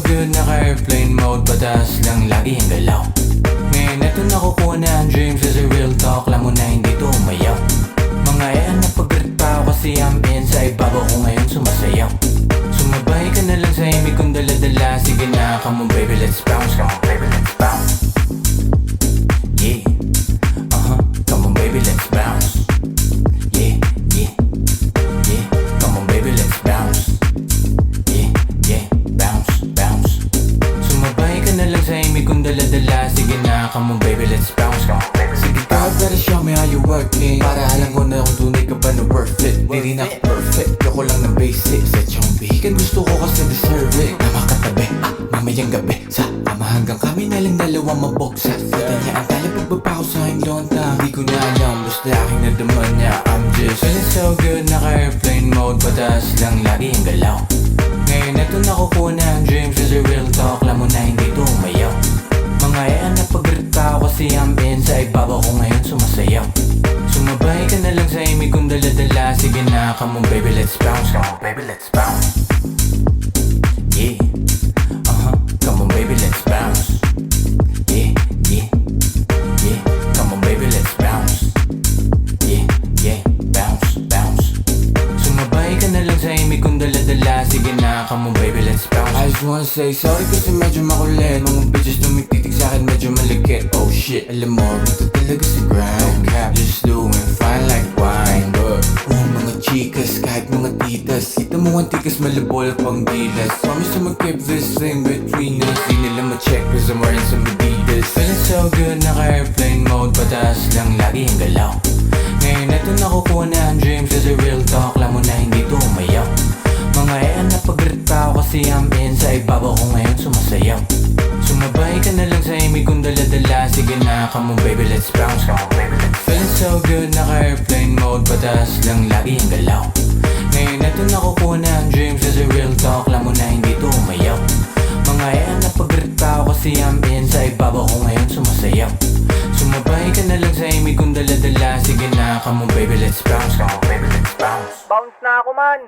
good, naka-airplane mode, patas lang lagi ang galaw. Ngayon eto nakukuha na ang dreams, kasi real talk, alam mo na hindi to umayaw. Mga yan napag-grit pa ako kasi I'm in, sa ibabaw ko ngayon sumasayaw. Sumabay ka na lang sa imig kong dala-dala, sige na, come on baby let's bounce, come on baby let's bounce. Yeah, come on baby let's bounce. Yeah, yeah, yeah, come on baby let's bounce. Yeah, yeah, bounce, bounce. Sumabay ka na lang sa imig kong dala-dala, sige na, come on baby let's bounce, come on baby. Sige ka, better show me how you work it, para alam ko na kung tunay ka ba na worth it. Di rin ako perfect, ako lang ng basic. Set yung bacon, gusto ko kasi deserve it. Na makatabi, mamayang gabi, sa ama hanggang kami na lang dalawa mabogsa. Kita niya ang tala pagbaba ko sa aking lonta, di ko na alam, basta aking nadaman niya. I'm just feeling so good, naka-airplane mode, patas lang lagi ang galaw. Ngayon eto nakukuha na ang dreams, kasi real talk, alam mo na hindi to umayaw. Mga yan napag-grit pa ako kasi I'm in, sa ibabaw ko ngayon sumasayaw. Sumabay ka na lang sa imig kong dala-dala, sige na, come on baby let's bounce, come on baby let's bounce. Yeah, come on baby let's bounce. Yeah, yeah, yeah, come on baby let's bounce. Yeah, yeah, bounce, bounce. Sumabay ka na lang sa imig kong dala-dala, sige na, come on baby let's bounce. I just wanna say sorry kasi medyo makulit, mga bitches tumititig sa'kin medyo malikit. Oh shit, alam mo, ito talaga si grind. No cap, just doing fine like wine. But, mga chicas, kahit mga titas, kita mo ang tikas malabol pang gilas. Promise to mag-keep this thing between us, di nila ma-check cause I'm wearing some Adidas. Feeling so good, naka-airplane mode, patas lang lagi ang galaw. Ngayon eto nakukuha na ang dreams, kasi real talk, alam mo na hindi to umayaw. Mga yan napag-grit pa ako kasi I'm in, sa ibabaw ko ngayon sumasayaw. Sumabay ka na lang sa imig kong dala-dala, sige na, come on baby let's bounce, come on baby let's bounce. Feeling so good, naka-airplane mode, patas lang lagi ang galaw. Ngayon eto nakukuha na ang dreams, kasi real talk, alam mo na hindi to umayaw. Mga yan napag-grit pa ako kasi I'm in, sa ibabaw ko ngayon sumasayaw. Sumabay ka na lang sa imig kong dala-dala, sige na, come on baby let's bounce, come on baby let's bounce. Bounce na ako man!